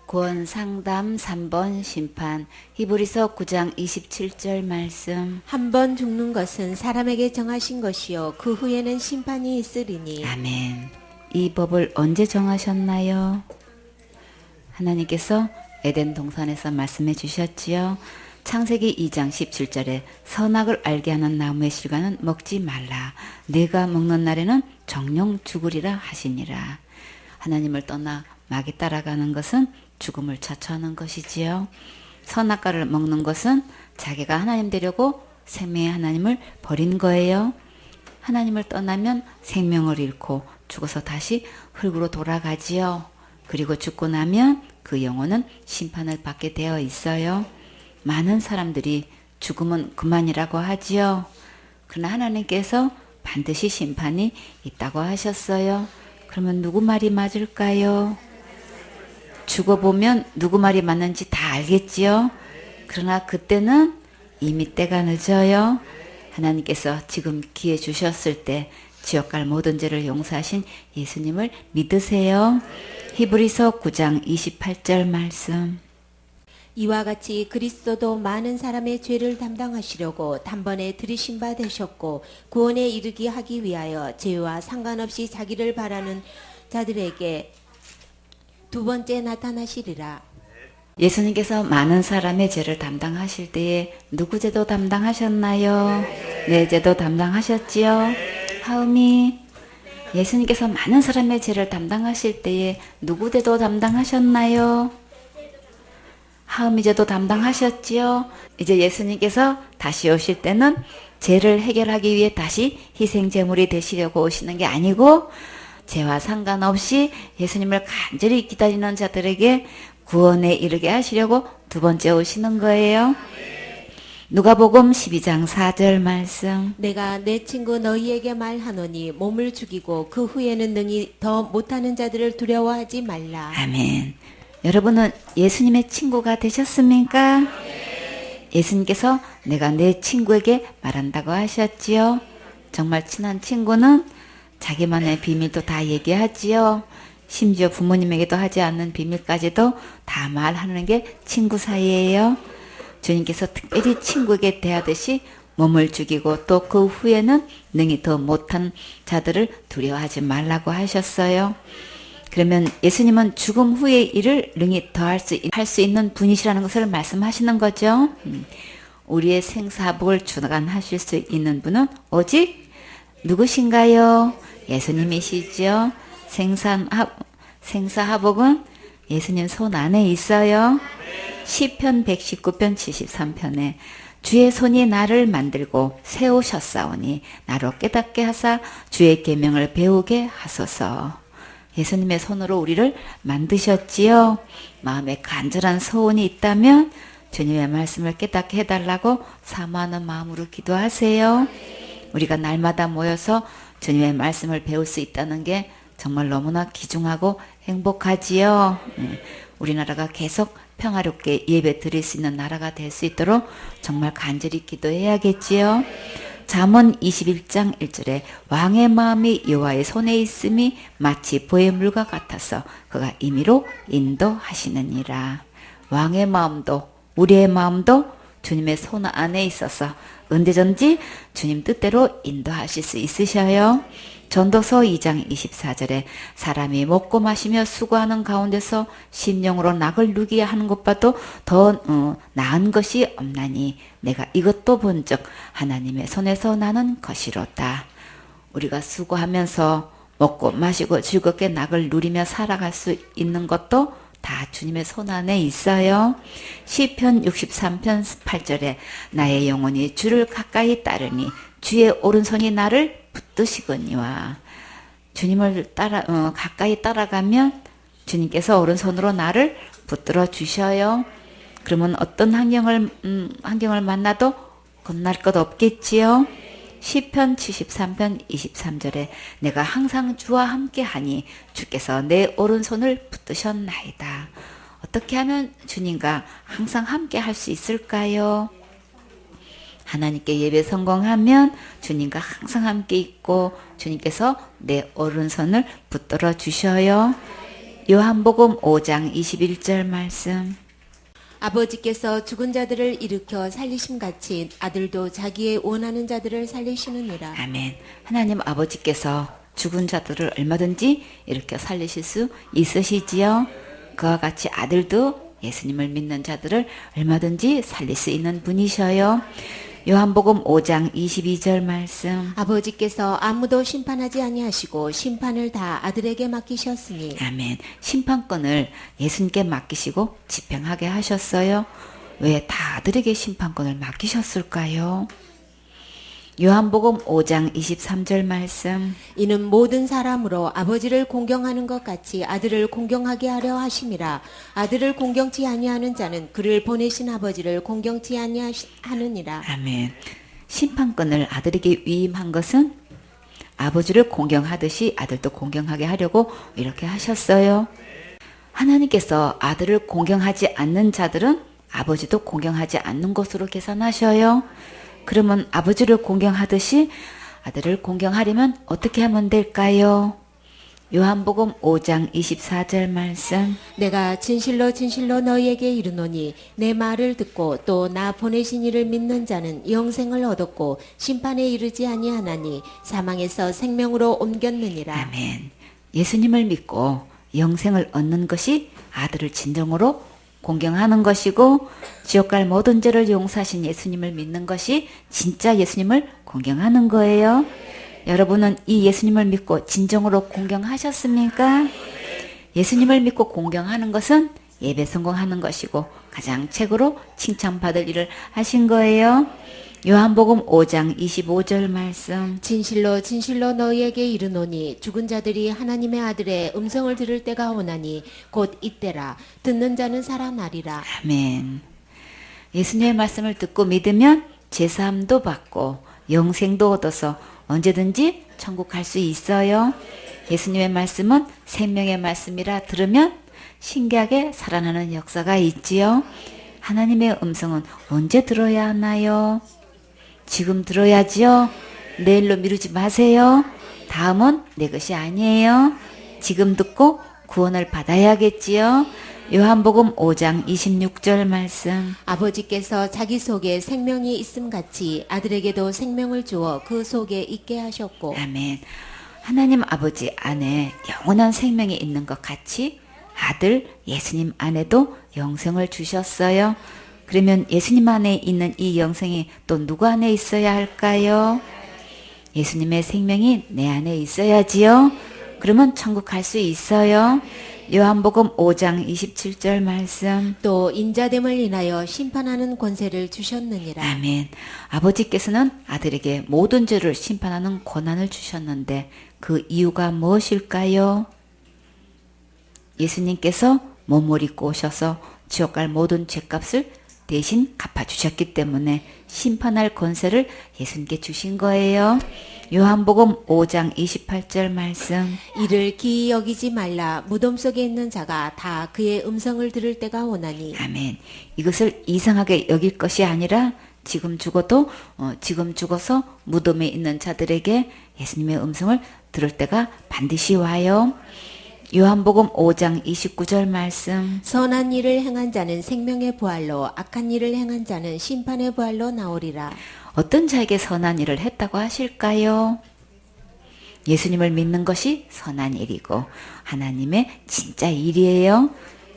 구원 상담 3번 심판 히브리서 9장 27절 말씀. 한 번 죽는 것은 사람에게 정하신 것이요 그 후에는 심판이 있으리니. 아멘. 이 법을 언제 정하셨나요? 하나님께서 에덴 동산에서 말씀해 주셨지요. 창세기 2장 17절에 선악을 알게 하는 나무의 실과는 먹지 말라. 네가 먹는 날에는 정령 죽으리라 하시니라. 하나님을 떠나 마귀 따라가는 것은 죽음을 자초하는 것이지요. 선악과를 먹는 것은 자기가 하나님 되려고 생명의 하나님을 버린 거예요. 하나님을 떠나면 생명을 잃고 죽어서 다시 흙으로 돌아가지요. 그리고 죽고 나면 그 영혼은 심판을 받게 되어 있어요. 많은 사람들이 죽음은 그만이라고 하지요. 그러나 하나님께서 반드시 심판이 있다고 하셨어요. 그러면 누구 말이 맞을까요? 죽어보면 누구 말이 맞는지 다 알겠지요. 그러나 그때는 이미 때가 늦어요. 하나님께서 지금 기회 주셨을 때 지옥 갈 모든 죄를 용서하신 예수님을 믿으세요. 히브리서 9장 28절 말씀. 이와 같이 그리스도도 많은 사람의 죄를 담당하시려고 단번에 들이신 바 되셨고 구원에 이르게 하기 위하여 죄와 상관없이 자기를 바라는 자들에게 두 번째 나타나시리라. 예수님께서 많은 사람의 죄를 담당하실 때에 누구 죄도 담당하셨나요? 내 죄도 담당하셨지요? 하음이 예수님께서 많은 사람의 죄를 담당하실 때에 누구 죄도 담당하셨나요? 하음이 죄도 담당하셨지요? 이제 예수님께서 다시 오실 때는 죄를 해결하기 위해 다시 희생제물이 되시려고 오시는 게 아니고 죄와 상관없이 예수님을 간절히 기다리는 자들에게 구원에 이르게 하시려고 두 번째 오시는 거예요. 누가복음 12장 4절 말씀. 내가 내 친구 너희에게 말하노니 몸을 죽이고 그 후에는 능히 더 못하는 자들을 두려워하지 말라. 아멘. 여러분은 예수님의 친구가 되셨습니까? 예수님께서 내가 내 친구에게 말한다고 하셨지요. 정말 친한 친구는 자기만의 비밀도 다 얘기하지요. 심지어 부모님에게도 하지 않는 비밀까지도 다 말하는 게 친구 사이예요. 주님께서 특별히 친구에게 대하듯이 몸을 죽이고 또 그 후에는 능히 더 못한 자들을 두려워하지 말라고 하셨어요. 그러면 예수님은 죽음 후의 일을 능히 더 할 수 있는 분이시라는 것을 말씀하시는 거죠. 우리의 생사복을 주관하실 수 있는 분은 오직 누구신가요? 예수님이시죠. 생사하복은 예수님 손 안에 있어요. 시편 119편 73편에 주의 손이 나를 만들고 세우셨사오니 나로 깨닫게 하사 주의 계명을 배우게 하소서. 예수님의 손으로 우리를 만드셨지요. 마음에 간절한 소원이 있다면 주님의 말씀을 깨닫게 해달라고 사모하는 마음으로 기도하세요. 우리가 날마다 모여서 주님의 말씀을 배울 수 있다는 게 정말 너무나 귀중하고 행복하지요. 우리나라가 계속 평화롭게 예배 드릴 수 있는 나라가 될 수 있도록 정말 간절히 기도해야겠지요. 잠언 21장 1절에 왕의 마음이 여호와의 손에 있음이 마치 보혜물과 같아서 그가 임의로 인도하시느니라. 왕의 마음도 우리의 마음도 주님의 손 안에 있어서 언제든지 주님 뜻대로 인도하실 수 있으셔요. 전도서 2장 24절에 사람이 먹고 마시며 수고하는 가운데서 심령으로 낙을 누기야 하는 것보다도 더 나은 것이 없나니 내가 이것도 본즉 하나님의 손에서 나는 것이로다. 우리가 수고하면서 먹고 마시고 즐겁게 낙을 누리며 살아갈 수 있는 것도 다 주님의 손 안에 있어요. 시편 63편 8절에 나의 영혼이 주를 가까이 따르니 주의 오른손이 나를 붙드시거니와. 주님을 가까이 따라가면 주님께서 오른손으로 나를 붙들어 주셔요. 그러면 어떤 환경을 만나도 겁날 것 없겠지요. 시편 73편 23절에 내가 항상 주와 함께하니 주께서 내 오른손을 붙드셨나이다. 어떻게 하면 주님과 항상 함께 할 수 있을까요? 하나님께 예배 성공하면 주님과 항상 함께 있고 주님께서 내 오른손을 붙들어 주셔요. 요한복음 5장 21절 말씀. 아버지께서 죽은 자들을 일으켜 살리심같이 아들도 자기의 원하는 자들을 살리시느니라. 아멘. 하나님 아버지께서 죽은 자들을 얼마든지 일으켜 살리실 수 있으시지요. 그와 같이 아들도 예수님을 믿는 자들을 얼마든지 살릴 수 있는 분이셔요. 요한복음 5장 22절 말씀. 아버지께서 아무도 심판하지 아니하시고 심판을 다 아들에게 맡기셨으니. 아멘. 심판권을 예수님께 맡기시고 집행하게 하셨어요. 왜 다 아들에게 심판권을 맡기셨을까요? 요한복음 5장 23절 말씀. 이는 모든 사람으로 아버지를 공경하는 것 같이 아들을 공경하게 하려 하심이라. 아들을 공경치 아니하는 자는 그를 보내신 아버지를 공경치 아니하느니라. 아멘. 심판권을 아들에게 위임한 것은 아버지를 공경하듯이 아들도 공경하게 하려고 이렇게 하셨어요. 하나님께서 아들을 공경하지 않는 자들은 아버지도 공경하지 않는 것으로 계산하셔요. 그러면 아버지를 공경하듯이 아들을 공경하려면 어떻게 하면 될까요? 요한복음 5장 24절 말씀. 내가 진실로 진실로 너희에게 이르노니 내 말을 듣고 또 나 보내신 이를 믿는 자는 영생을 얻었고 심판에 이르지 아니하나니 사망에서 생명으로 옮겼느니라. 아멘. 예수님을 믿고 영생을 얻는 것이 아들을 진정으로 공경하는 것이고 지옥 갈 모든 죄를 용서하신 예수님을 믿는 것이 진짜 예수님을 공경하는 거예요. 여러분은 이 예수님을 믿고 진정으로 공경하셨습니까? 예수님을 믿고 공경하는 것은 예배 성공하는 것이고 가장 최고로 칭찬받을 일을 하신 거예요. 요한복음 5장 25절 말씀. 진실로 진실로 너희에게 이르노니 죽은 자들이 하나님의 아들의 음성을 들을 때가 오나니 곧 이때라. 듣는 자는 살아나리라. 아멘. 예수님의 말씀을 듣고 믿으면 제사함도 받고 영생도 얻어서 언제든지 천국 갈 수 있어요. 예수님의 말씀은 생명의 말씀이라 들으면 신기하게 살아나는 역사가 있지요. 하나님의 음성은 언제 들어야 하나요? 지금 들어야지요. 내일로 미루지 마세요. 다음은 내 것이 아니에요. 지금 듣고 구원을 받아야겠지요. 요한복음 5장 26절 말씀. 아버지께서 자기 속에 생명이 있음 같이 아들에게도 생명을 주어 그 속에 있게 하셨고. 아멘. 하나님 아버지 안에 영원한 생명이 있는 것 같이 아들 예수님 안에도 영생을 주셨어요. 그러면 예수님 안에 있는 이 영생이 또 누구 안에 있어야 할까요? 예수님의 생명이 내 안에 있어야지요. 그러면 천국 갈 수 있어요. 요한복음 5장 27절 말씀. 또 인자됨을 인하여 심판하는 권세를 주셨느니라. 아멘. 아버지께서는 아들에게 모든 죄를 심판하는 권한을 주셨는데 그 이유가 무엇일까요? 예수님께서 몸을 입고 오셔서 지옥 갈 모든 죄값을 대신 갚아주셨기 때문에 심판할 권세를 예수님께 주신 거예요. 요한복음 5장 28절 말씀. 이를 기이 여기지 말라. 무덤 속에 있는 자가 다 그의 음성을 들을 때가 오나니. 아멘. 이것을 이상하게 여길 것이 아니라 지금 죽어서 무덤에 있는 자들에게 예수님의 음성을 들을 때가 반드시 와요. 요한복음 5장 29절 말씀. 선한 일을 행한 자는 생명의 부활로 악한 일을 행한 자는 심판의 부활로 나오리라. 어떤 자에게 선한 일을 했다고 하실까요? 예수님을 믿는 것이 선한 일이고 하나님의 진짜 일이에요.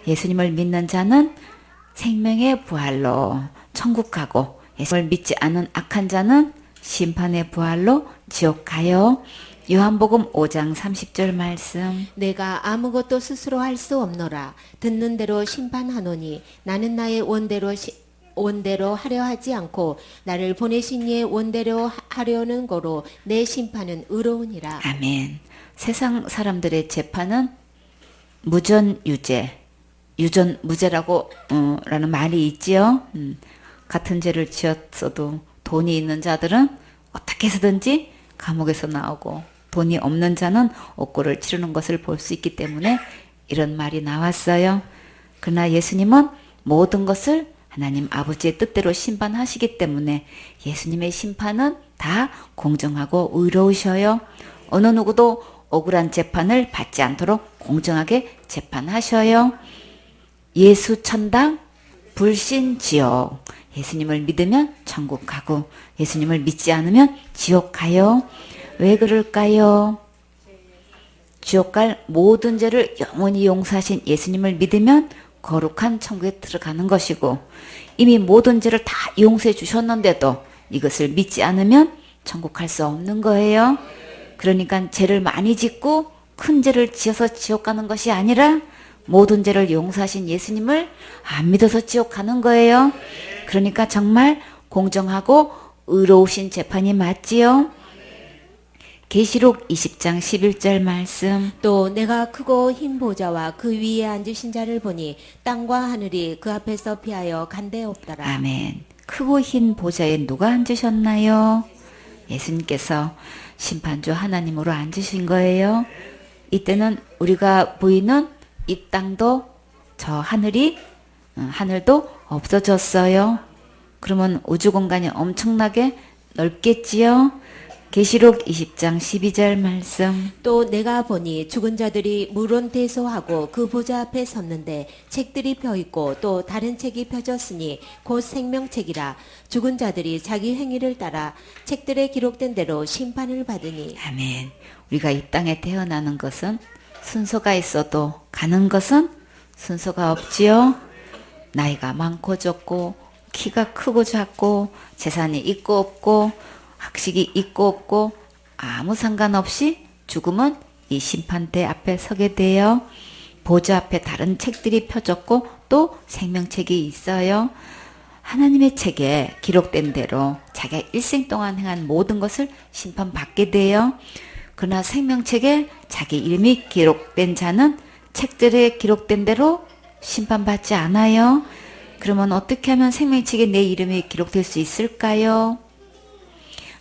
예수님을 믿는 자는 생명의 부활로 천국 가고 예수님을 믿지 않은 악한 자는 심판의 부활로 지옥 가요. 요한복음 5장 30절 말씀. 내가 아무것도 스스로 할 수 없노라. 듣는 대로 심판하노니 나는 나의 원대로 하려 하지 않고 나를 보내신 이의 원대로 하려는 거로 내 심판은 의로우니라. 아멘. 세상 사람들의 재판은 무전유죄, 유전무죄라고 라는 말이 있지요. 같은 죄를 지었어도 돈이 있는 자들은 어떻게 해서든지 감옥에서 나오고 돈이 없는 자는 옥고를 치르는 것을 볼 수 있기 때문에 이런 말이 나왔어요. 그러나 예수님은 모든 것을 하나님 아버지의 뜻대로 심판하시기 때문에 예수님의 심판은 다 공정하고 의로우셔요. 어느 누구도 억울한 재판을 받지 않도록 공정하게 재판하셔요. 예수 천당, 불신 지옥. 예수님을 믿으면 천국 가고 예수님을 믿지 않으면 지옥 가요. 왜 그럴까요? 지옥 갈 모든 죄를 영원히 용서하신 예수님을 믿으면 거룩한 천국에 들어가는 것이고 이미 모든 죄를 다 용서해 주셨는데도 이것을 믿지 않으면 천국 갈 수 없는 거예요. 그러니까 죄를 많이 짓고 큰 죄를 지어서 지옥 가는 것이 아니라 모든 죄를 용서하신 예수님을 안 믿어서 지옥 가는 거예요. 그러니까 정말 공정하고 의로우신 재판이 맞지요. 계시록 20장 11절 말씀. 또 내가 크고 흰 보좌와 그 위에 앉으신 자를 보니 땅과 하늘이 그 앞에서 피하여 간데 없더라. 아멘. 크고 흰 보좌에 누가 앉으셨나요? 예수님께서 심판주 하나님으로 앉으신 거예요. 이때는 우리가 보이는 이 땅도 저 하늘도 없어졌어요. 그러면 우주 공간이 엄청나게 넓겠지요. 계시록 20장 12절 말씀. 또 내가 보니 죽은 자들이 물론대소하고 그 보좌 앞에 섰는데 책들이 펴있고 또 다른 책이 펴졌으니 곧 생명책이라. 죽은 자들이 자기 행위를 따라 책들에 기록된 대로 심판을 받으니. 아멘. 우리가 이 땅에 태어나는 것은 순서가 있어도 가는 것은 순서가 없지요. 나이가 많고 적고 키가 크고 작고 재산이 있고 없고 학식이 있고 없고 아무 상관없이 죽음은 이 심판대 앞에 서게 돼요. 보좌 앞에 다른 책들이 펴졌고 또 생명책이 있어요. 하나님의 책에 기록된 대로 자기가 일생 동안 행한 모든 것을 심판받게 돼요. 그러나 생명책에 자기 이름이 기록된 자는 책들에 기록된 대로 심판받지 않아요. 그러면 어떻게 하면 생명책에 내 이름이 기록될 수 있을까요?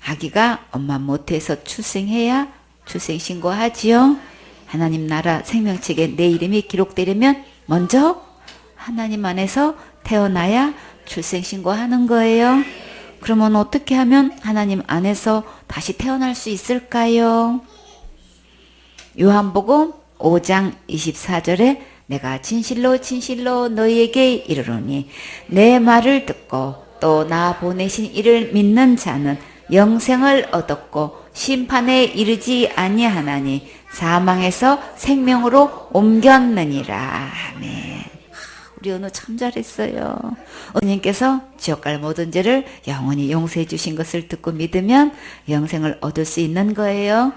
아기가 엄마 모태에서 출생해야 출생신고하지요. 하나님 나라 생명책에 내 이름이 기록되려면 먼저 하나님 안에서 태어나야 출생신고하는 거예요. 그러면 어떻게 하면 하나님 안에서 다시 태어날 수 있을까요? 요한복음 5장 24절에 내가 진실로 진실로 너희에게 이르노니 내 말을 듣고 또 나 보내신 이를 믿는 자는 영생을 얻었고 심판에 이르지 아니하나니 사망에서 생명으로 옮겼느니라. 아멘. 우리 은우 참 잘했어요. 은님께서 지옥 갈 모든 죄를 영원히 용서해 주신 것을 듣고 믿으면 영생을 얻을 수 있는 거예요.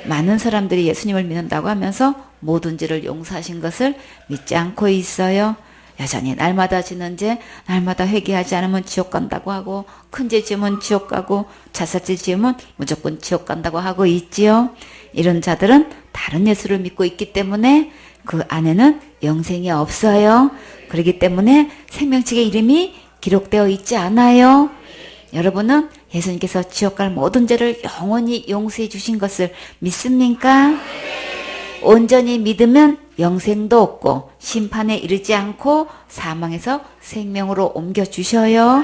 많은 사람들이 예수님을 믿는다고 하면서 모든 죄를 용서하신 것을 믿지 않고 있어요. 여전히 날마다 지는 죄, 날마다 회개하지 않으면 지옥 간다고 하고 큰 죄 지으면 지옥 가고 자살죄 지으면 무조건 지옥 간다고 하고 있지요. 이런 자들은 다른 예수를 믿고 있기 때문에 그 안에는 영생이 없어요. 그렇기 때문에 생명책에 이름이 기록되어 있지 않아요. 여러분은 예수님께서 지옥 갈 모든 죄를 영원히 용서해 주신 것을 믿습니까? 온전히 믿으면 영생도 없고 심판에 이르지 않고 사망에서 생명으로 옮겨주셔요.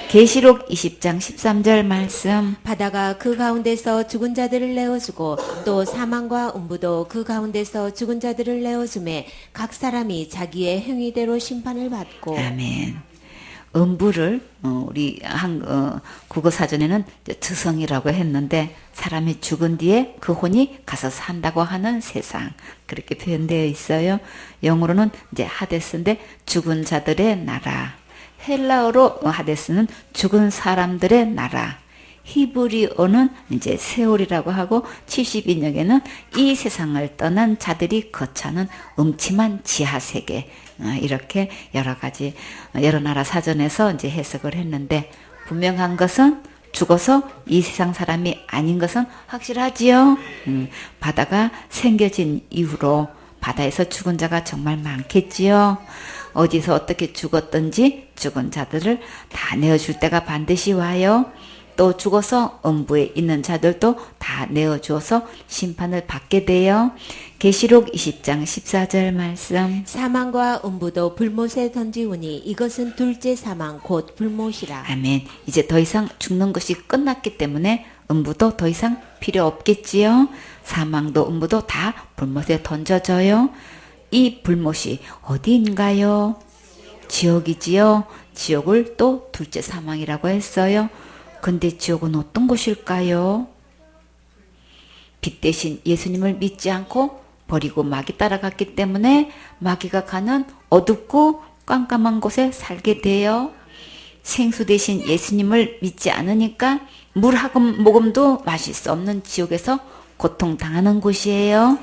계시록 20장 13절 말씀. 바다가 그 가운데서 죽은 자들을 내어주고 또 사망과 음부도 그 가운데서 죽은 자들을 내어주매 각 사람이 자기의 행위대로 심판을 받고. 아멘. 음부를 우리 국어 사전에는 저성이라고 했는데 사람이 죽은 뒤에 그 혼이 가서 산다고 하는 세상 그렇게 표현되어 있어요. 영어로는 이제 하데스인데 죽은 자들의 나라. 헬라어로 하데스는 죽은 사람들의 나라. 히브리어는 이제 세월이라고 하고 70인역에는 이 세상을 떠난 자들이 거처하는 음침한 지하세계 이렇게 여러 가지 여러 나라 사전에서 이제 해석을 했는데 분명한 것은 죽어서 이 세상 사람이 아닌 것은 확실하지요. 바다가 생겨진 이후로 바다에서 죽은 자가 정말 많겠지요. 어디서 어떻게 죽었든지 죽은 자들을 다 내어줄 때가 반드시 와요. 또 죽어서 음부에 있는 자들도 다 내어주어서 심판을 받게 돼요. 계시록 20장 14절 말씀. 사망과 음부도 불못에 던지우니 이것은 둘째 사망 곧 불못이라. 아멘. 이제 더 이상 죽는 것이 끝났기 때문에 음부도 더 이상 필요 없겠지요. 사망도 음부도 다 불못에 던져져요. 이 불못이 어디인가요? 지옥이지요. 지옥을 또 둘째 사망이라고 했어요. 근데 지옥은 어떤 곳일까요? 빛 대신 예수님을 믿지 않고 버리고 마귀 따라갔기 때문에 마귀가 가는 어둡고 깜깜한 곳에 살게 돼요. 생수 대신 예수님을 믿지 않으니까 물 한 모금도 마실 수 없는 지옥에서 고통당하는 곳이에요.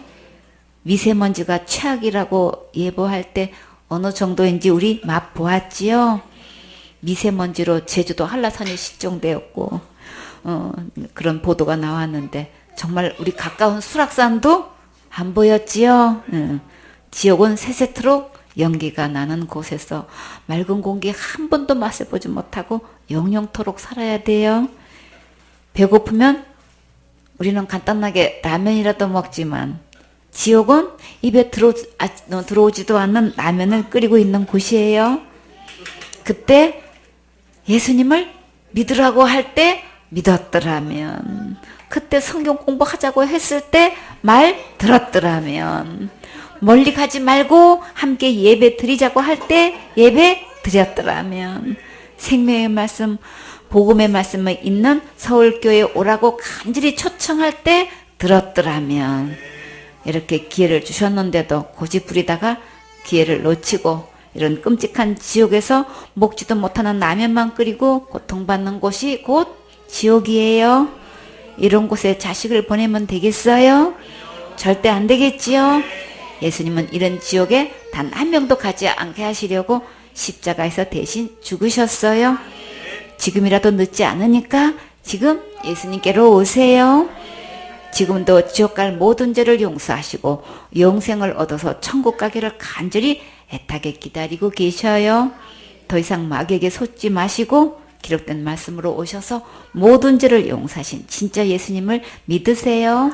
미세먼지가 최악이라고 예보할 때 어느 정도인지 우리 맛보았지요. 미세먼지로 제주도 한라산이 실종되었고 그런 보도가 나왔는데 정말 우리 가까운 수락산도 안 보였지요. 지옥은 세세토록 연기가 나는 곳에서 맑은 공기 한 번도 맛을 보지 못하고 영영토록 살아야 돼요. 배고프면 우리는 간단하게 라면이라도 먹지만 지옥은 입에 들어오지도 않는 라면을 끓이고 있는 곳이에요. 그때 예수님을 믿으라고 할 때 믿었더라면, 그때 성경 공부하자고 했을 때 말 들었더라면, 멀리 가지 말고 함께 예배 드리자고 할 때 예배 드렸더라면, 생명의 말씀, 복음의 말씀을 있는 서울교회에 오라고 간절히 초청할 때 들었더라면, 이렇게 기회를 주셨는데도 고집부리다가 기회를 놓치고 이런 끔찍한 지옥에서 먹지도 못하는 라면만 끓이고 고통받는 곳이 곧 지옥이에요. 이런 곳에 자식을 보내면 되겠어요? 절대 안 되겠지요. 예수님은 이런 지옥에 단 한 명도 가지 않게 하시려고 십자가에서 대신 죽으셨어요. 지금이라도 늦지 않으니까 지금 예수님께로 오세요. 지금도 지옥 갈 모든 죄를 용서하시고 영생을 얻어서 천국 가기를 간절히 애타게 기다리고 계셔요. 더 이상 마귀에게 속지 마시고 기록된 말씀으로 오셔서 모든 죄를 용서하신 진짜 예수님을 믿으세요.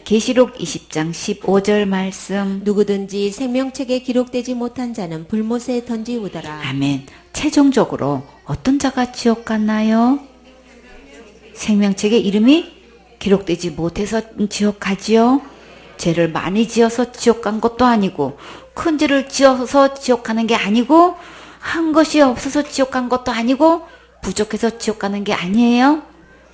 계시록 20장 15절 말씀. 누구든지 생명책에 기록되지 못한 자는 불못에 던지우더라. 아멘. 최종적으로 어떤 자가 지옥 갔나요? 생명책에 이름이 기록되지 못해서 지옥 가지요. 죄를 많이 지어서 지옥 간 것도 아니고, 큰 죄를 지어서 지옥 가는 게 아니고, 한 것이 없어서 지옥 간 것도 아니고, 부족해서 지옥 가는 게 아니에요.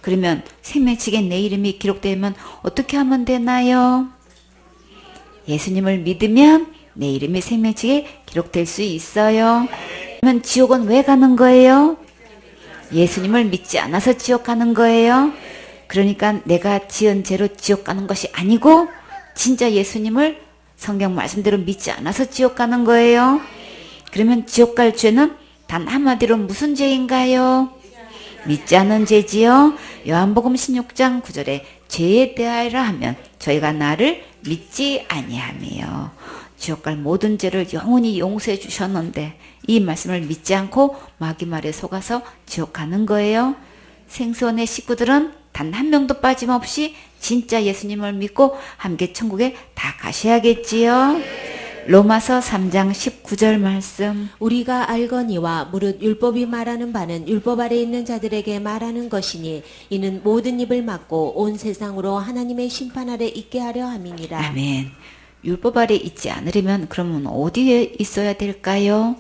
그러면 생명책에 내 이름이 기록되면 어떻게 하면 되나요? 예수님을 믿으면 내 이름이 생명책에 기록될 수 있어요. 그러면 지옥은 왜 가는 거예요? 예수님을 믿지 않아서 지옥 가는 거예요. 그러니까 내가 지은 죄로 지옥 가는 것이 아니고 진짜 예수님을 성경 말씀대로 믿지 않아서 지옥 가는 거예요. 그러면 지옥 갈 죄는 단 한마디로 무슨 죄인가요? 믿지 않은 죄지요. 요한복음 16장 9절에 죄에 대하여라 하면 저희가 나를 믿지 아니하며, 지옥 갈 모든 죄를 영원히 용서해 주셨는데 이 말씀을 믿지 않고 마귀 말에 속아서 지옥 가는 거예요. 생수원의 식구들은 단 한 명도 빠짐없이 진짜 예수님을 믿고 함께 천국에 다 가셔야겠지요. 로마서 3장 19절 말씀. 우리가 알거니와 무릇 율법이 말하는 바는 율법 아래 있는 자들에게 말하는 것이니 이는 모든 입을 막고 온 세상으로 하나님의 심판 아래 있게 하려 함이니라. 아멘. 율법 아래 있지 않으려면 그러면 어디에 있어야 될까요?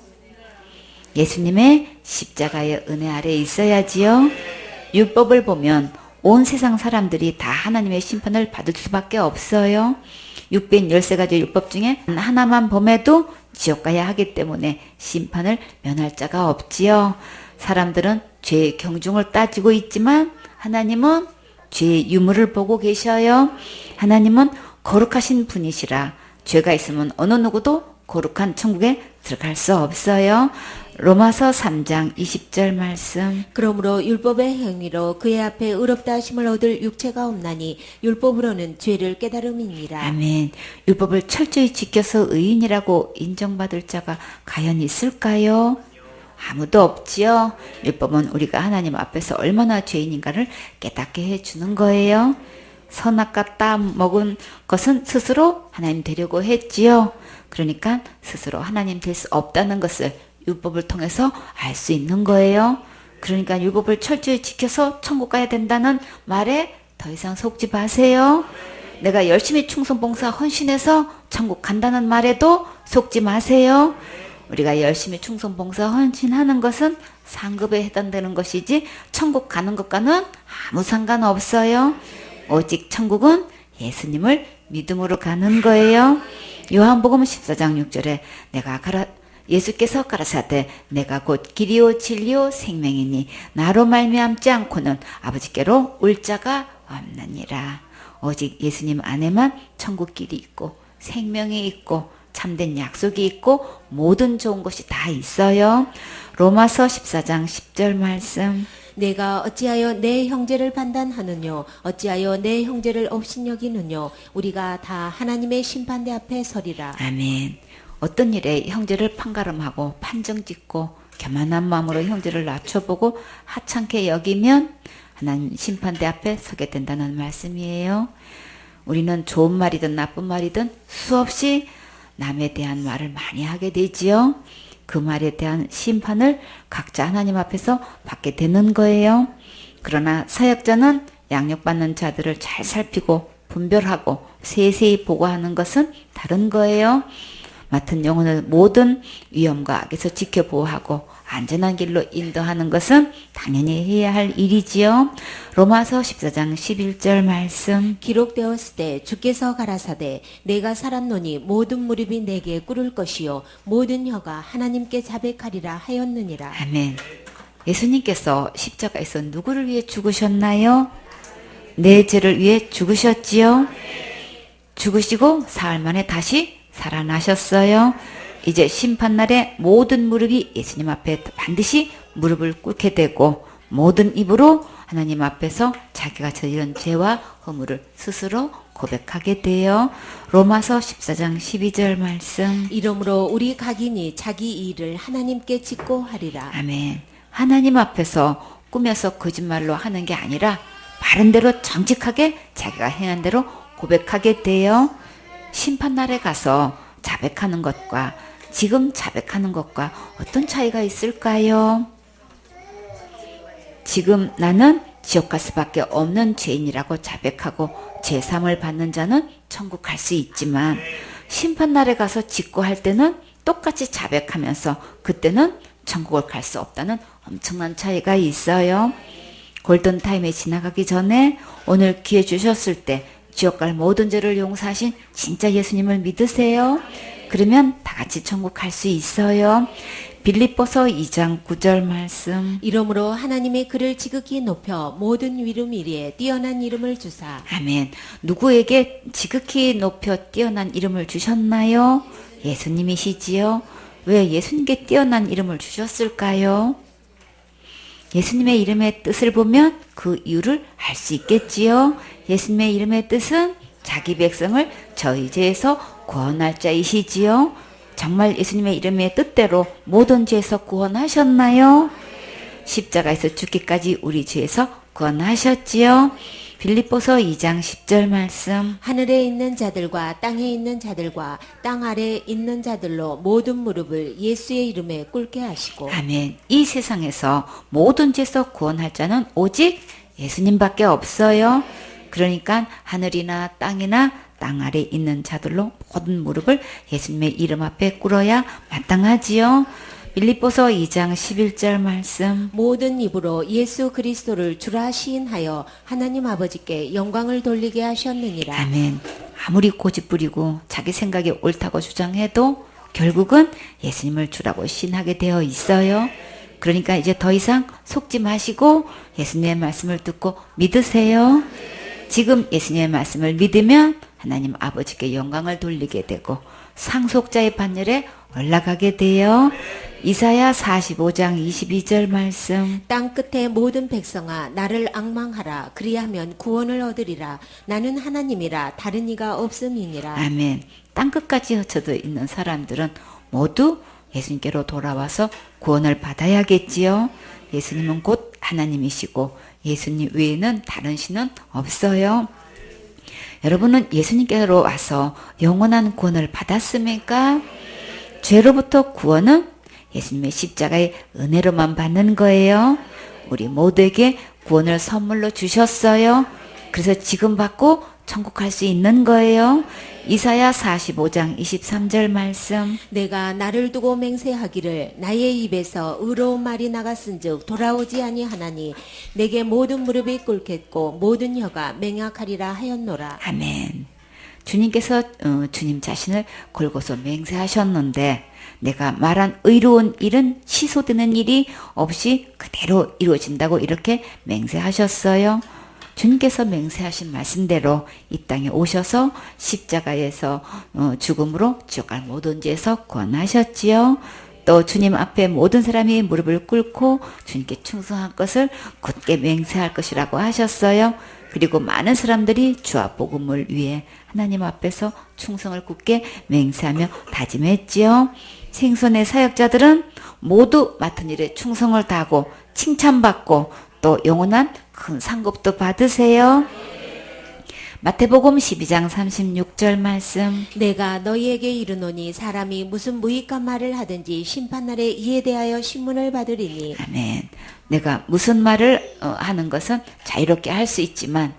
예수님의 십자가의 은혜 아래 있어야지요. 율법을 보면 온 세상 사람들이 다 하나님의 심판을 받을 수밖에 없어요. 613가지 율법 중에 하나만 범해도 지옥 가야 하기 때문에 심판을 면할 자가 없지요. 사람들은 죄의 경중을 따지고 있지만 하나님은 죄의 유무를 보고 계셔요. 하나님은 거룩하신 분이시라 죄가 있으면 어느 누구도 거룩한 천국에 들어갈 수 없어요. 로마서 3장 20절 말씀. 그러므로 율법의 행위로 그의 앞에 의롭다 하심을 얻을 육체가 없나니 율법으로는 죄를 깨달음이니라. 아멘. 율법을 철저히 지켜서 의인이라고 인정받을 자가 과연 있을까요? 아무도 없지요. 율법은 우리가 하나님 앞에서 얼마나 죄인인가를 깨닫게 해주는 거예요. 선악과 따먹은 것은 스스로 하나님 되려고 했지요. 그러니까 스스로 하나님 될 수 없다는 것을 율법을 통해서 알 수 있는 거예요. 그러니까 율법을 철저히 지켜서 천국 가야 된다는 말에 더 이상 속지 마세요. 내가 열심히 충성봉사 헌신해서 천국 간다는 말에도 속지 마세요. 우리가 열심히 충성봉사 헌신하는 것은 상급에 해당되는 것이지 천국 가는 것과는 아무 상관없어요. 오직 천국은 예수님을 믿음으로 가는 거예요. 요한복음 14장 6절에 예수께서 가라사대 내가 곧 길이요 진리요 생명이니 나로 말미암지 않고는 아버지께로 올 자가 없느니라. 오직 예수님 안에만 천국 길이 있고 생명이 있고 참된 약속이 있고 모든 좋은 것이 다 있어요. 로마서 14장 10절 말씀. 내가 어찌하여 내 형제를 판단하느뇨 어찌하여 내 형제를 업신여기느뇨 우리가 다 하나님의 심판대 앞에 서리라. 아멘. 어떤 일에 형제를 판가름하고 판정짓고 교만한 마음으로 형제를 낮춰보고 하찮게 여기면 하나님 심판대 앞에 서게 된다는 말씀이에요. 우리는 좋은 말이든 나쁜 말이든 수없이 남에 대한 말을 많이 하게 되지요. 그 말에 대한 심판을 각자 하나님 앞에서 받게 되는 거예요. 그러나 사역자는 양육받는 자들을 잘 살피고 분별하고 세세히 보고하는 것은 다른 거예요. 맡은 영혼을 모든 위험과 악에서 지켜보호하고 안전한 길로 인도하는 것은 당연히 해야 할 일이지요. 로마서 14장 11절 말씀. 기록되었을 때 주께서 가라사대 내가 살았노니 모든 무릎이 내게 꿇을 것이요 모든 혀가 하나님께 자백하리라 하였느니라. 아멘. 예수님께서 십자가에서 누구를 위해 죽으셨나요? 내 죄를 위해 죽으셨지요. 죽으시고 사흘 만에 다시 살아나셨어요. 이제 심판날에 모든 무릎이 예수님 앞에 반드시 무릎을 꿇게 되고 모든 입으로 하나님 앞에서 자기가 저지른 죄와 허물을 스스로 고백하게 돼요. 로마서 14장 12절 말씀. 이러므로 우리 각인이 자기 일을 하나님께 짓고 하리라. 아멘. 하나님 앞에서 꾸며서 거짓말로 하는 게 아니라 바른 대로 정직하게 자기가 행한 대로 고백하게 돼요. 심판날에 가서 자백하는 것과 지금 자백하는 것과 어떤 차이가 있을까요? 지금 나는 지옥 갈 수밖에 없는 죄인이라고 자백하고 제삼을 받는 자는 천국 갈 수 있지만 심판날에 가서 직고할 때는 똑같이 자백하면서 그때는 천국을 갈 수 없다는 엄청난 차이가 있어요. 골든타임에 지나가기 전에 오늘 기회 주셨을 때 지옥 갈 모든 죄를 용서하신 진짜 예수님을 믿으세요. 그러면 다 같이 천국 갈 수 있어요. 빌립보서 2장 9절 말씀. 이러므로 하나님의 그를 지극히 높여 모든 이름 위에 뛰어난 이름을 주사. 아멘. 누구에게 지극히 높여 뛰어난 이름을 주셨나요? 예수님이시지요. 왜 예수님께 뛰어난 이름을 주셨을까요? 예수님의 이름의 뜻을 보면 그 이유를 알 수 있겠지요. 예수님의 이름의 뜻은 자기 백성을 저희 죄에서 구원할 자이시지요. 정말 예수님의 이름의 뜻대로 모든 죄에서 구원하셨나요? 십자가에서 죽기까지 우리 죄에서 구원하셨지요. 빌립보서 2장 10절 말씀. 하늘에 있는 자들과 땅에 있는 자들과 땅 아래에 있는 자들로 모든 무릎을 예수의 이름에 꿇게 하시고. 아멘. 이 세상에서 모든 죄에서 구원할 자는 오직 예수님밖에 없어요. 그러니까 하늘이나 땅이나 땅 아래에 있는 자들로 모든 무릎을 예수님의 이름 앞에 꿇어야 마땅하지요. 빌립보서 2장 11절 말씀. 모든 입으로 예수 그리스도를 주라 시인하여 하나님 아버지께 영광을 돌리게 하셨느니라. 아멘. 아무리 고집부리고 자기 생각이 옳다고 주장해도 결국은 예수님을 주라고 시인하게 되어 있어요. 그러니까 이제 더 이상 속지 마시고 예수님의 말씀을 듣고 믿으세요. 지금 예수님의 말씀을 믿으면 하나님 아버지께 영광을 돌리게 되고 상속자의 반열에 올라가게 돼요. 이사야 45장 22절 말씀. 땅 끝의 모든 백성아 나를 앙망하라. 그리하면 구원을 얻으리라. 나는 하나님이라 다른 이가 없음이니라. 아멘. 땅끝까지 흩어져 있는 사람들은 모두 예수님께로 돌아와서 구원을 받아야겠지요. 예수님은 곧 하나님이시고 예수님 외에는 다른 신은 없어요. 여러분은 예수님께로 와서 영원한 구원을 받았습니까? 죄로부터 구원은 예수님의 십자가의 은혜로만 받는 거예요. 우리 모두에게 구원을 선물로 주셨어요. 그래서 지금 받고 천국 갈 수 있는 거예요. 이사야 45장 23절 말씀. 내가 나를 두고 맹세하기를 나의 입에서 의로운 말이 나갔은즉 돌아오지 아니하나니 내게 모든 무릎이 꿇겠고 모든 혀가 맹약하리라 하였노라. 아멘. 주님께서 주님 자신을 걸고서 맹세하셨는데 내가 말한 의로운 일은 취소되는 일이 없이 그대로 이루어진다고 이렇게 맹세하셨어요. 주님께서 맹세하신 말씀대로 이 땅에 오셔서 십자가에서 죽음으로 지옥 갈 모든 죄에서 구원하셨지요. 또 주님 앞에 모든 사람이 무릎을 꿇고 주님께 충성할 것을 굳게 맹세할 것이라고 하셨어요. 그리고 많은 사람들이 주와 복음을 위해 하나님 앞에서 충성을 굳게 맹세하며 다짐했지요. 생선의 사역자들은 모두 맡은 일에 충성을 다하고 칭찬받고 또 영원한 큰 상급도 받으세요. 마태복음 12장 36절 말씀. 내가 너희에게 이르노니 사람이 무슨 무익한 말을 하든지 심판날에 이에 대하여 신문을 받으리니. 아멘. 내가 무슨 말을 하는 것은 자유롭게 할 수 있지만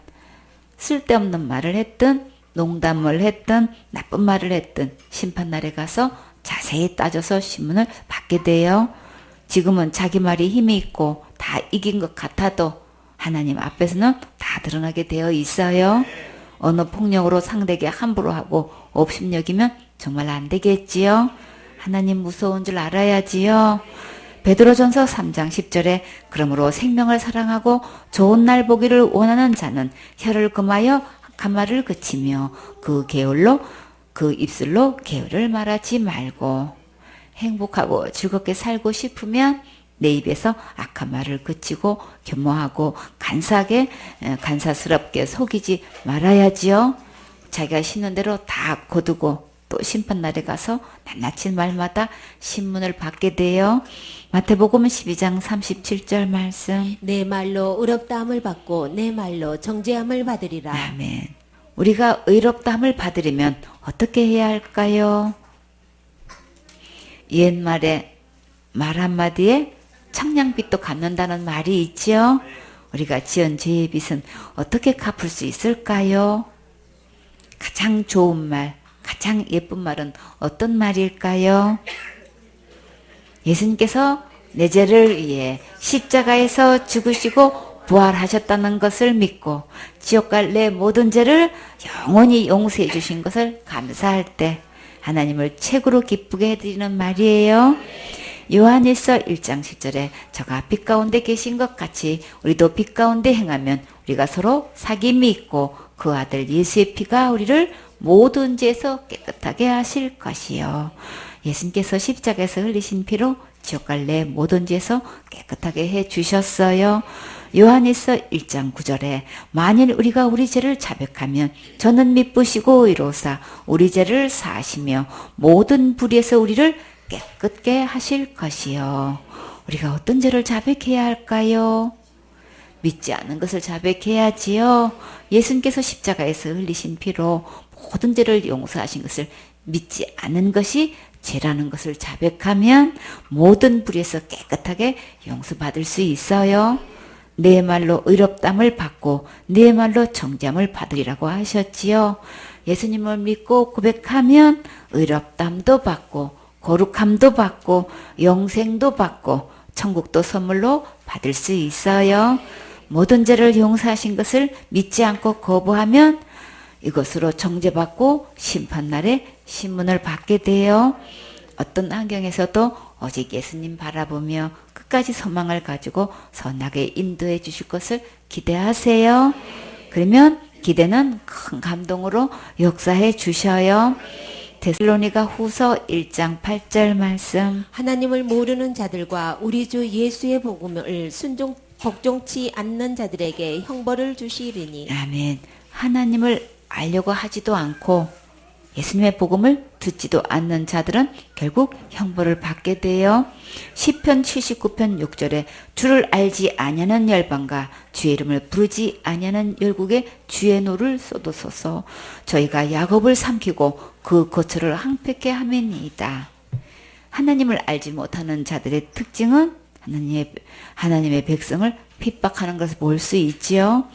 쓸데없는 말을 했든 농담을 했든 나쁜 말을 했든 심판날에 가서 자세히 따져서 신문을 받게 돼요. 지금은 자기 말이 힘이 있고 다 이긴 것 같아도 하나님 앞에서는 다 드러나게 되어 있어요. 언어 폭력으로 상대에게 함부로 하고 업심여기면 정말 안 되겠지요. 하나님 무서운 줄 알아야지요. 베드로전서 3장 10절에 그러므로 생명을 사랑하고 좋은 날 보기를 원하는 자는 혀를 금하여 악한 말을 그치며 그 입술로 게으를 말하지 말고. 행복하고 즐겁게 살고 싶으면 내 입에서 악한 말을 그치고 겸허하고 간사스럽게 속이지 말아야지요. 자기가 심는 대로 다 거두고 또 심판날에 가서 낱낱이 말마다 신문을 받게 돼요. 마태복음 12장 37절 말씀. 내 말로 의롭다함을 받고 내 말로 정죄함을 받으리라. 아멘. 우리가 의롭다함을 받으려면 어떻게 해야 할까요? 옛말에 말 한마디에 청량빛도 갚는다는 말이 있지요. 우리가 지은 죄의 빚은 어떻게 갚을 수 있을까요? 가장 좋은 말, 가장 예쁜 말은 어떤 말일까요? 예수님께서 내 죄를 위해 십자가에서 죽으시고 부활하셨다는 것을 믿고 지옥 갈 내 모든 죄를 영원히 용서해 주신 것을 감사할 때 하나님을 최고로 기쁘게 해드리는 말이에요. 요한일서 1장 10절에 저가 빛 가운데 계신 것 같이 우리도 빛 가운데 행하면 우리가 서로 사귐이 있고 그 아들 예수의 피가 우리를 모든 죄에서 깨끗하게 하실 것이요. 예수님께서 십자가에서 흘리신 피로 지옥 갈 내 모든 죄에서 깨끗하게 해 주셨어요. 요한일서 1장 9절에 만일 우리가 우리 죄를 자백하면 저는 미쁘시고 의로사 우리 죄를 사하시며 모든 불의에서 우리를 깨끗게 하실 것이요. 우리가 어떤 죄를 자백해야 할까요? 믿지 않은 것을 자백해야지요. 예수님께서 십자가에서 흘리신 피로 모든 죄를 용서하신 것을 믿지 않은 것이 죄라는 것을 자백하면 모든 불의에서 깨끗하게 용서받을 수 있어요. 내 말로 의롭담을 받고 내 말로 정죄함을 받으리라고 하셨지요. 예수님을 믿고 고백하면 의롭담도 받고 거룩함도 받고 영생도 받고 천국도 선물로 받을 수 있어요. 모든 죄를 용서하신 것을 믿지 않고 거부하면 이것으로 정죄받고 심판날에 신문을 받게 돼요. 어떤 환경에서도 오직 예수님 바라보며 끝까지 소망을 가지고 선하게 인도해 주실 것을 기대하세요. 그러면 기대는 큰 감동으로 역사해 주셔요. 데살로니가 후서 1장 8절 말씀. 하나님을 모르는 자들과 우리 주 예수의 복음을 복종치 않는 자들에게 형벌을 주시리니. 아멘. 하나님을 알려고 하지도 않고 예수님의 복음을 듣지도 않는 자들은 결국 형벌을 받게 돼요. 시편 79편 6절에 주를 알지 아니하는 열방과 주의 이름을 부르지 아니하는 열국에 주의 노를 쏟으소서. 저희가 야곱을 삼키고 그 거처를 황폐케 함이니이다. 하나님을 알지 못하는 자들의 특징은 하나님의 백성을 핍박하는 것을 볼 수 있지요.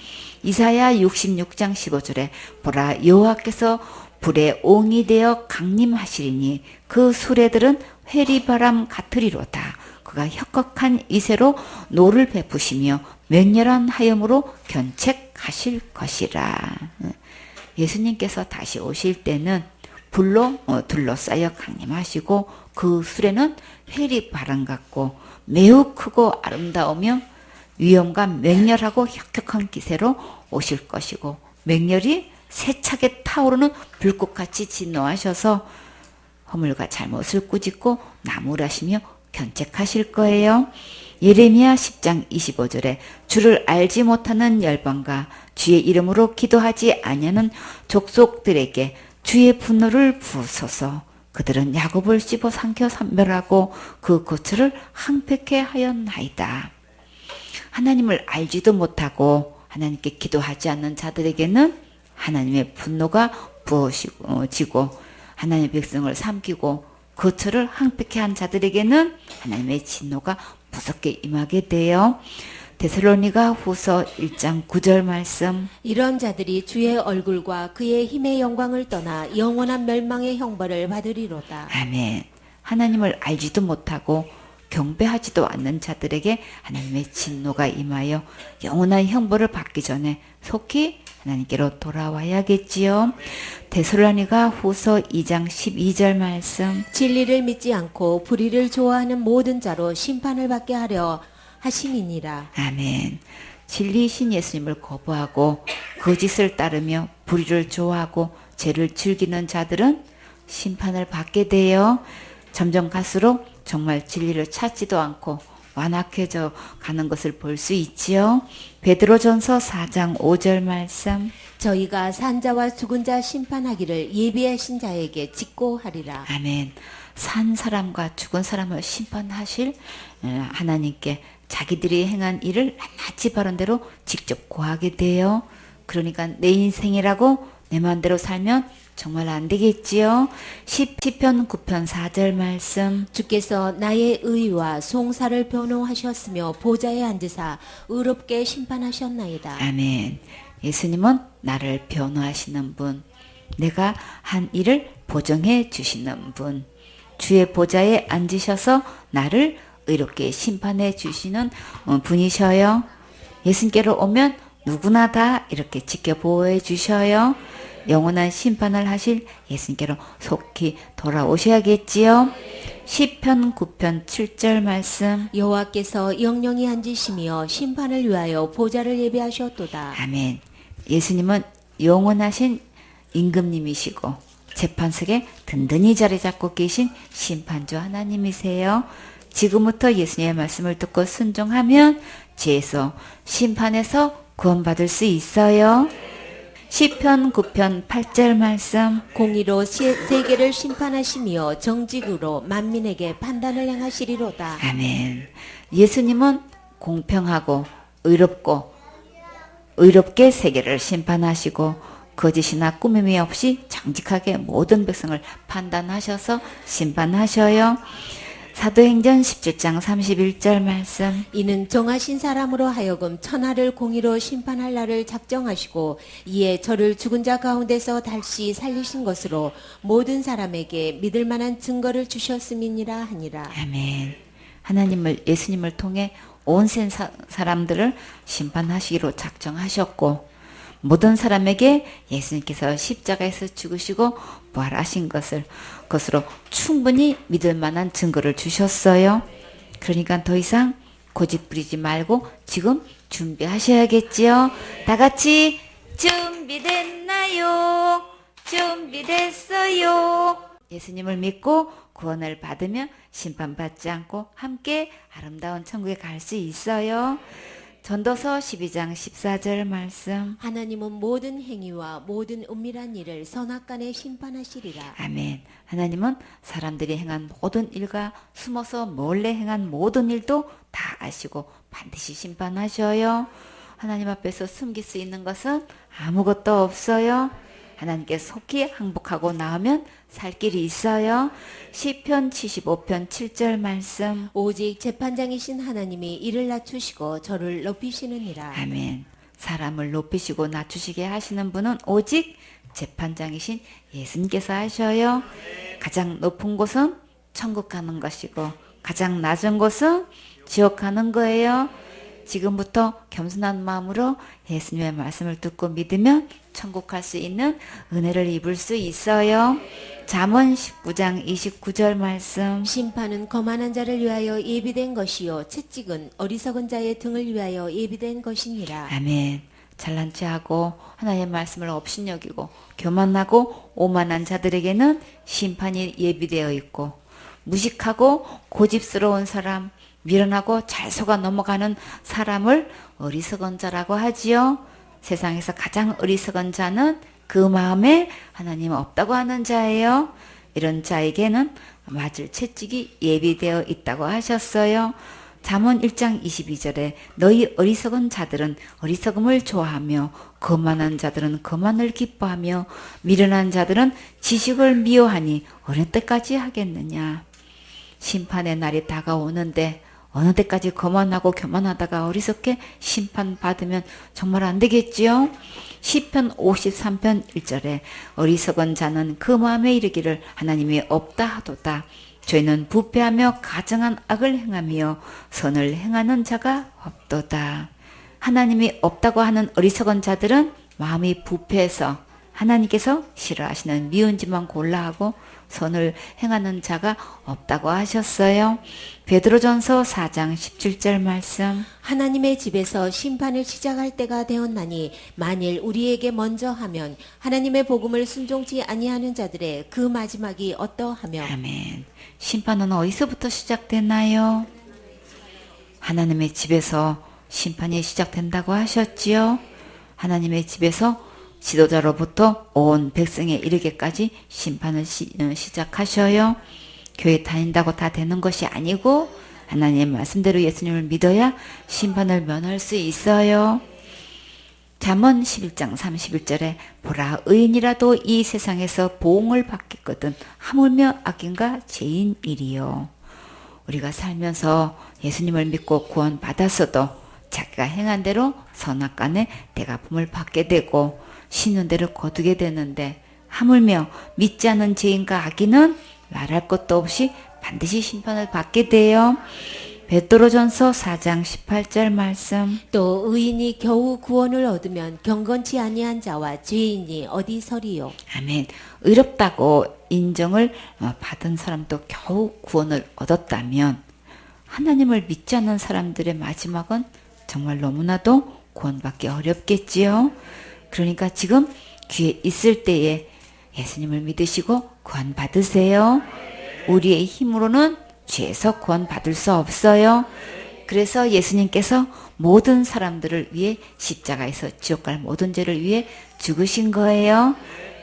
이사야 66장 15절에 보라 여호와께서 불에 옹이 되어 강림하시리니 그 수레들은 회리바람 같으리로다. 그가 혁혁한 이새로 노를 베푸시며 맹렬한 하염으로 견책하실 것이라. 예수님께서 다시 오실 때는 불로 둘러싸여 강림하시고 그 수레는 회리바람 같고 매우 크고 아름다우며 위엄과 맹렬하고 혁혁한 기세로 오실 것이고 맹렬이 세차게 타오르는 불꽃같이 진노하셔서 허물과 잘못을 꾸짖고 나무라시며 견책하실 거예요. 예레미야 10장 25절에 주를 알지 못하는 열방과 주의 이름으로 기도하지 아니하는 족속들에게 주의 분노를 부으소서. 그들은 야곱을 씹어 삼켜 산멸하고 그 고초를 항폐케 하였나이다. 하나님을 알지도 못하고 하나님께 기도하지 않는 자들에게는 하나님의 분노가 부어지고 하나님의 백성을 삼키고 고초를 항폐케 한 자들에게는 하나님의 진노가 무섭게 임하게 돼요. 데살로니가 후서 1장 9절 말씀. 이런 자들이 주의 얼굴과 그의 힘의 영광을 떠나 영원한 멸망의 형벌을 받으리로다. 아멘. 하나님을 알지도 못하고 경배하지도 않는 자들에게 하나님의 진노가 임하여 영원한 형벌을 받기 전에 속히 하나님께로 돌아와야겠지요. 데살로니가 후서 2장 12절 말씀. 진리를 믿지 않고 불의를 좋아하는 모든 자로 심판을 받게 하려 하심이니라. 아멘. 진리이신 예수님을 거부하고 거짓을 따르며 불의를 좋아하고 죄를 즐기는 자들은 심판을 받게 돼요. 점점 갈수록 정말 진리를 찾지도 않고 완악해져 가는 것을 볼 수 있지요. 베드로전서 4장 5절 말씀. 저희가 산자와 죽은 자 심판하기를 예비하신 자에게 직고하리라. 아멘. 산 사람과 죽은 사람을 심판하실 하나님께 자기들이 행한 일을 낱낱이 바른 대로 직접 고하게 돼요. 그러니까 내 인생이라고 내 마음대로 살면 정말 안 되겠지요. 시편 9편 4절 말씀. 주께서 나의 의와 송사를 변호하셨으며 보좌에 앉으사 의롭게 심판하셨나이다. 아멘. 예수님은 나를 변호하시는 분, 내가 한 일을 보정해 주시는 분, 주의 보좌에 앉으셔서 나를 의롭게 심판해 주시는 분이셔요. 예수님께로 오면 누구나 다 이렇게 지켜보호해 주셔요. 영원한 심판을 하실 예수님께로 속히 돌아오셔야겠지요. 시편 9편 7절 말씀. 여호와께서 영영히 앉으시며 심판을 위하여 보좌를 예비하셨도다. 아멘. 예수님은 영원하신 임금님이시고 재판석에 든든히 자리 잡고 계신 심판주 하나님이세요. 지금부터 예수님의 말씀을 듣고 순종하면 죄에서 심판에서 구원받을 수 있어요. 시편 9편 8절 말씀. 공의로 세계를 심판하시며 정직으로 만민에게 판단을 행하시리로다. 아멘. 예수님은 공평하고 의롭게 세계를 심판하시고 거짓이나 꾸밈이 없이 정직하게 모든 백성을 판단하셔서 심판하셔요. 사도행전 17장 31절 말씀. 이는 정하신 사람으로 하여금 천하를 공의로 심판할 날을 작정하시고 이에 저를 죽은 자 가운데서 다시 살리신 것으로 모든 사람에게 믿을 만한 증거를 주셨음이니라 하니라. 아멘. 하나님을 예수님을 통해 온 세상 사람들을 심판하시기로 작정하셨고 모든 사람에게 예수님께서 십자가에서 죽으시고 부활하신 것으로 충분히 믿을 만한 증거를 주셨어요. 그러니까 더 이상 고집 부리지 말고 지금 준비하셔야겠지요. 다 같이 준비됐나요? 준비됐어요. 예수님을 믿고 구원을 받으면 심판받지 않고 함께 아름다운 천국에 갈 수 있어요. 전도서 12장 14절 말씀. 하나님은 모든 행위와 모든 은밀한 일을 선악간에 심판하시리라. 아멘. 하나님은 사람들이 행한 모든 일과 숨어서 몰래 행한 모든 일도 다 아시고 반드시 심판하셔요. 하나님 앞에서 숨길 수 있는 것은 아무것도 없어요. 하나님께 속히 항복하고 나오면 살 길이 있어요. 시편 75편 7절 말씀. 오직 재판장이신 하나님이 이를 낮추시고 저를 높이시느니라. 아멘. 사람을 높이시고 낮추시게 하시는 분은 오직 재판장이신 예수님께서 하셔요. 가장 높은 곳은 천국 가는 것이고 가장 낮은 곳은 지옥 가는 거예요. 지금부터 겸손한 마음으로 예수님의 말씀을 듣고 믿으면 천국 갈 수 있는 은혜를 입을 수 있어요. 잠언 19장 29절 말씀. 심판은 거만한 자를 위하여 예비된 것이요 채찍은 어리석은 자의 등을 위하여 예비된 것이니라. 아멘. 잘난 체하고 하나님의 말씀을 업신여기고 교만하고 오만한 자들에게는 심판이 예비되어 있고, 무식하고 고집스러운 사람, 미련하고 잘 속아 넘어가는 사람을 어리석은 자라고 하지요. 세상에서 가장 어리석은 자는 그 마음에 하나님 없다고 하는 자예요. 이런 자에게는 맞을 채찍이 예비되어 있다고 하셨어요. 잠언 1장 22절에 너희 어리석은 자들은 어리석음을 좋아하며 거만한 자들은 거만을 기뻐하며 미련한 자들은 지식을 미워하니 어느 때까지 하겠느냐. 심판의 날이 다가오는데 어느 때까지 거만하고 교만하다가 어리석게 심판받으면 정말 안 되겠지요. 시편 53편 1절에 어리석은 자는 그 마음에 이르기를 하나님이 없다 하도다. 저희는 부패하며 가증한 악을 행하며 선을 행하는 자가 없도다. 하나님이 없다고 하는 어리석은 자들은 마음이 부패해서 하나님께서 싫어하시는 미운 짓만 골라하고 선을 행하는 자가 없다고 하셨어요. 베드로전서 4장 17절 말씀. 하나님의 집에서 심판을 시작할 때가 되었나니 만일 우리에게 먼저 하면 하나님의 복음을 순종치 아니하는 자들의 그 마지막이 어떠하며. 아멘. 심판은 어디서부터 시작되나요? 하나님의 집에서 심판이 시작된다고 하셨지요. 하나님의 집에서 지도자로부터 온 백성에 이르게까지 심판을 시작하셔요. 교회 다닌다고 다 되는 것이 아니고 하나님의 말씀대로 예수님을 믿어야 심판을 면할 수 있어요. 잠언 11장 31절에 보라 의인이라도 이 세상에서 보응을 받겠거든 하물며 악인과 죄인이리요. 우리가 살면서 예수님을 믿고 구원 받았어도 자기가 행한 대로 선악간에 대갚음을 받게 되고 쉬는 대로 거두게 되는데, 하물며 믿지 않는 죄인과 악인은 말할 것도 없이 반드시 심판을 받게 돼요. 베드로전서 4장 18절 말씀. 또 의인이 겨우 구원을 얻으면 경건치 아니한 자와 죄인이 어디 서리요. 아멘. 의롭다고 인정을 받은 사람도 겨우 구원을 얻었다면 하나님을 믿지 않는 사람들의 마지막은 정말 너무나도 구원받기 어렵겠지요. 그러니까 지금 귀에 있을 때에 예수님을 믿으시고 구원 받으세요. 우리의 힘으로는 죄에서 구원 받을 수 없어요. 그래서 예수님께서 모든 사람들을 위해 십자가에서 지옥 갈 모든 죄를 위해 죽으신 거예요.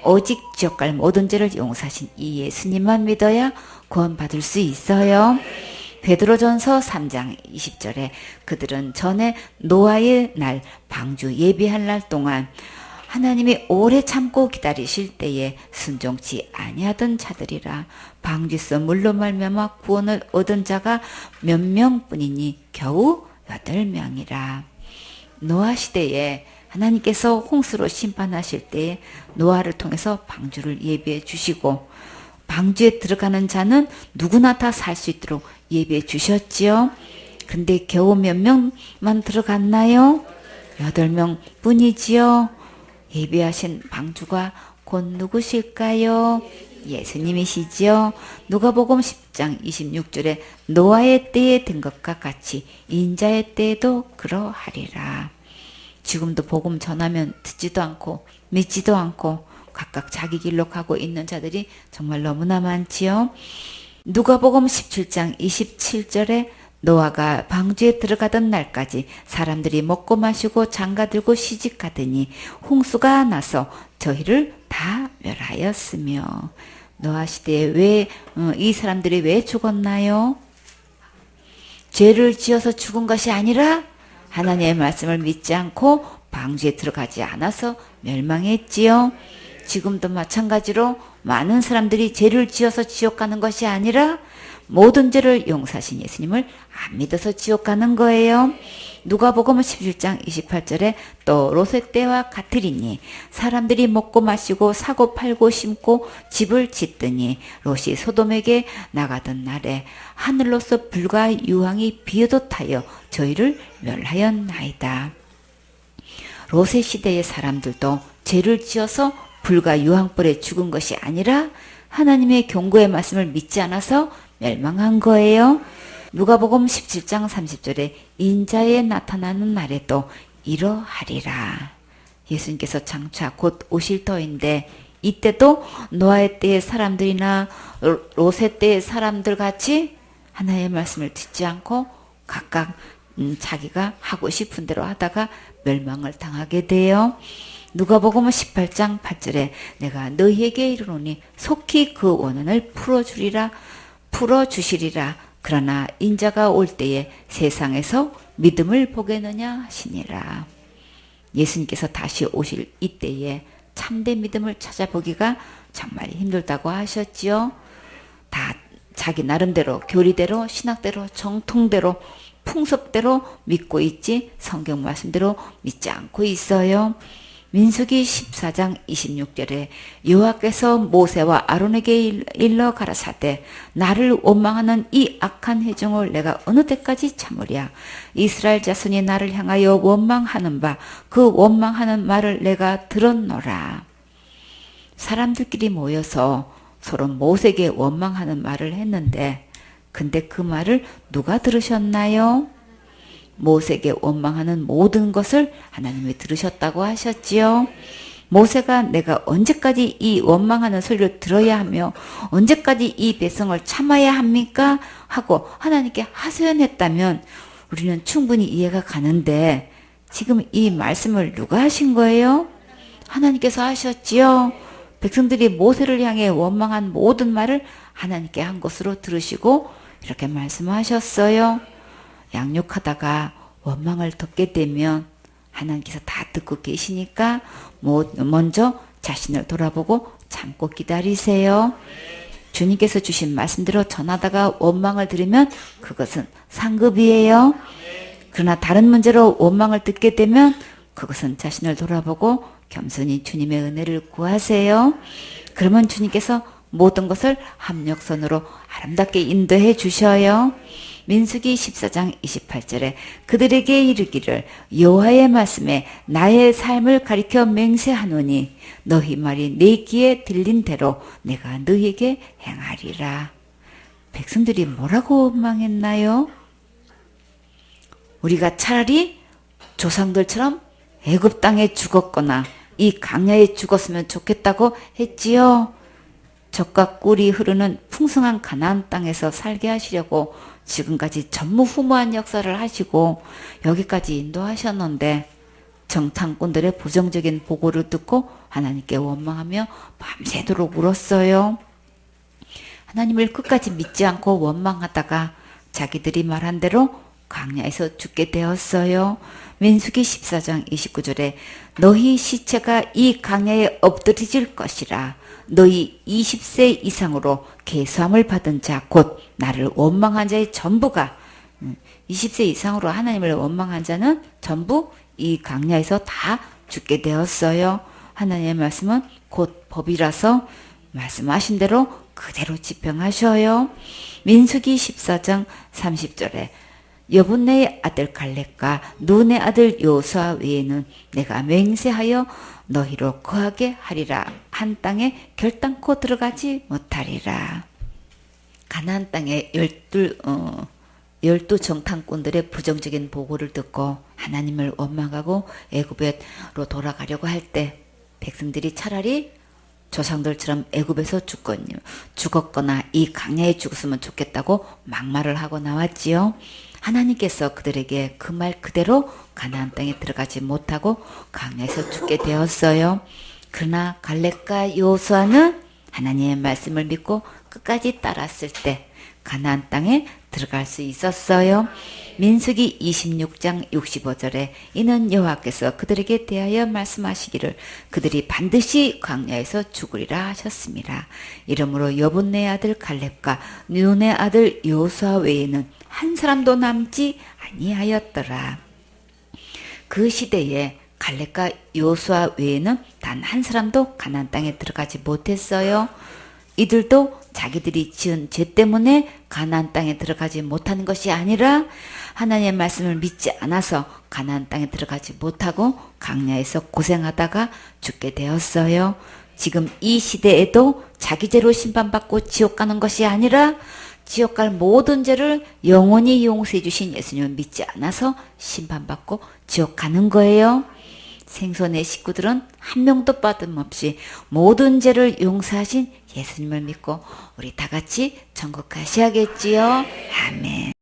오직 지옥 갈 모든 죄를 용서하신 이 예수님만 믿어야 구원 받을 수 있어요. 베드로전서 3장 20절에 그들은 전에 노아의 날 방주 예비할 날 동안 하나님이 오래 참고 기다리실 때에 순종치 아니하던 자들이라. 방주에서 물로 말미암아 구원을 얻은 자가 몇 명뿐이니 겨우 8명이라. 노아 시대에 하나님께서 홍수로 심판하실 때에 노아를 통해서 방주를 예비해 주시고 방주에 들어가는 자는 누구나 다 살 수 있도록 예비해 주셨지요. 근데 겨우 몇 명만 들어갔나요? 8명 뿐이지요. 예비하신 방주가 곧 누구실까요? 예수님이시지요. 누가복음 10장 26절에 노아의 때에 된 것과 같이 인자의 때에도 그러하리라. 지금도 복음 전하면 듣지도 않고 믿지도 않고 각각 자기 길로 가고 있는 자들이 정말 너무나 많지요. 누가복음 17장 27절에 노아가 방주에 들어가던 날까지 사람들이 먹고 마시고 장가들고 시집가더니 홍수가 나서 저희를 다 멸하였으며. 노아 시대에 왜 이 사람들이 왜 죽었나요? 죄를 지어서 죽은 것이 아니라 하나님의 말씀을 믿지 않고 방주에 들어가지 않아서 멸망했지요. 지금도 마찬가지로 많은 사람들이 죄를 지어서 지옥 가는 것이 아니라 모든 죄를 용서하신 예수님을 안 믿어서 지옥 가는 거예요. 누가복음 17장 28절에 또 롯의 때와 같으리니 사람들이 먹고 마시고 사고 팔고 심고 집을 짓더니 롯이 소돔에게 나가던 날에 하늘로서 불과 유황이 비어도타여 저희를 멸하였나이다. 롯의 시대의 사람들도 죄를 지어서 불과 유황불에 죽은 것이 아니라 하나님의 경고의 말씀을 믿지 않아서 멸망한 거예요. 누가복음 17장 30절에 인자에 나타나는 날에도 이러하리라. 예수님께서 장차 곧 오실 터인데 이때도 노아의 때의 사람들이나 롯의 때의 사람들 같이 하나님의 말씀을 듣지 않고 각각 자기가 하고 싶은 대로 하다가 멸망을 당하게 돼요. 누가복음 18장 8절에 내가 너희에게 이르노니 속히 그 원한을 풀어주시리라. 그러나 인자가 올 때에 세상에서 믿음을 보겠느냐 하시니라. 예수님께서 다시 오실 이때에 참된 믿음을 찾아보기가 정말 힘들다고 하셨지요. 다 자기 나름대로 교리대로 신학대로 정통대로 풍습대로 믿고 있지 성경 말씀대로 믿지 않고 있어요. 민수기 14장 26절에 여호와께서 모세와 아론에게 일러 가라사대 나를 원망하는 이 악한 회중을 내가 어느 때까지 참으랴. 이스라엘 자손이 나를 향하여 원망하는 바 그 원망하는 말을 내가 들었노라. 사람들끼리 모여서 서로 모세에게 원망하는 말을 했는데 근데 그 말을 누가 들으셨나요? 모세에게 원망하는 모든 것을 하나님이 들으셨다고 하셨지요. 모세가 내가 언제까지 이 원망하는 소리를 들어야 하며 언제까지 이 백성을 참아야 합니까? 하고 하나님께 하소연했다면 우리는 충분히 이해가 가는데 지금 이 말씀을 누가 하신 거예요? 하나님께서 하셨지요. 백성들이 모세를 향해 원망한 모든 말을 하나님께 한 것으로 들으시고 이렇게 말씀하셨어요. 양육하다가 원망을 듣게 되면 하나님께서 다 듣고 계시니까 먼저 자신을 돌아보고 참고 기다리세요. 주님께서 주신 말씀대로 전하다가 원망을 들으면 그것은 상급이에요. 그러나 다른 문제로 원망을 듣게 되면 그것은 자신을 돌아보고 겸손히 주님의 은혜를 구하세요. 그러면 주님께서 모든 것을 합력선으로 아름답게 인도해 주셔요. 민수기 14장 28절에 그들에게 이르기를 여호와의 말씀에 나의 삶을 가리켜 맹세하노니 너희 말이 내 귀에 들린 대로 내가 너희에게 행하리라. 백성들이 뭐라고 원망했나요? 우리가 차라리 조상들처럼 애굽 땅에 죽었거나 이 강야에 죽었으면 좋겠다고 했지요. 젖과 꿀이 흐르는 풍성한 가나안 땅에서 살게 하시려고 지금까지 전무후무한 역사를 하시고 여기까지 인도하셨는데 정탐꾼들의 부정적인 보고를 듣고 하나님께 원망하며 밤새도록 울었어요. 하나님을 끝까지 믿지 않고 원망하다가 자기들이 말한 대로 광야에서 죽게 되었어요. 민수기 14장 29절에 너희 시체가 이 강야에 엎드러질 것이라. 너희 20세 이상으로 계수함을 받은 자 곧 나를 원망한 자의 전부가 20세 이상으로 하나님을 원망한 자는 전부 이 강야에서 다 죽게 되었어요. 하나님의 말씀은 곧 법이라서 말씀하신 대로 그대로 집행하셔요. 민수기 14장 30절에 여분네의 아들 갈렙과 눈의 아들 요수아 외에는 내가 맹세하여 너희로 거하게 하리라. 한 땅에 결단코 들어가지 못하리라. 가나안 땅에 열두 정탐꾼들의 부정적인 보고를 듣고 하나님을 원망하고 애굽으로 돌아가려고 할 때 백성들이 차라리 조상들처럼 애굽에서 죽었거나 이 강야에 죽었으면 좋겠다고 막말을 하고 나왔지요. 하나님께서 그들에게 그 말 그대로 가나안 땅에 들어가지 못하고 강야에서 죽게 되었어요. 그러나 갈렙과 여호수아는 하나님의 말씀을 믿고 끝까지 따랐을 때 가나안 땅에 들어갈 수 있었어요. 민수기 26장 65절에 이는 여호와께서 그들에게 대하여 말씀하시기를 그들이 반드시 광야에서 죽으리라 하셨습니다. 이러므로 여분네 아들 갈렙과 눈의 아들 여호수아 외에는 한 사람도 남지 아니하였더라. 그 시대에 갈렙과 여호수아 외에는 단 한 사람도 가나안 땅에 들어가지 못했어요. 이들도 자기들이 지은 죄 때문에 가나안 땅에 들어가지 못하는 것이 아니라 하나님의 말씀을 믿지 않아서 가나안 땅에 들어가지 못하고 광야에서 고생하다가 죽게 되었어요. 지금 이 시대에도 자기 죄로 심판받고 지옥 가는 것이 아니라 지옥 갈 모든 죄를 영원히 용서해 주신 예수님을 믿지 않아서 심판받고 지옥 가는 거예요. 생선의 식구들은 한 명도 빠짐없이 모든 죄를 용서하신 예수님을 믿고 우리 다 같이 천국 가셔야겠지요. 아멘.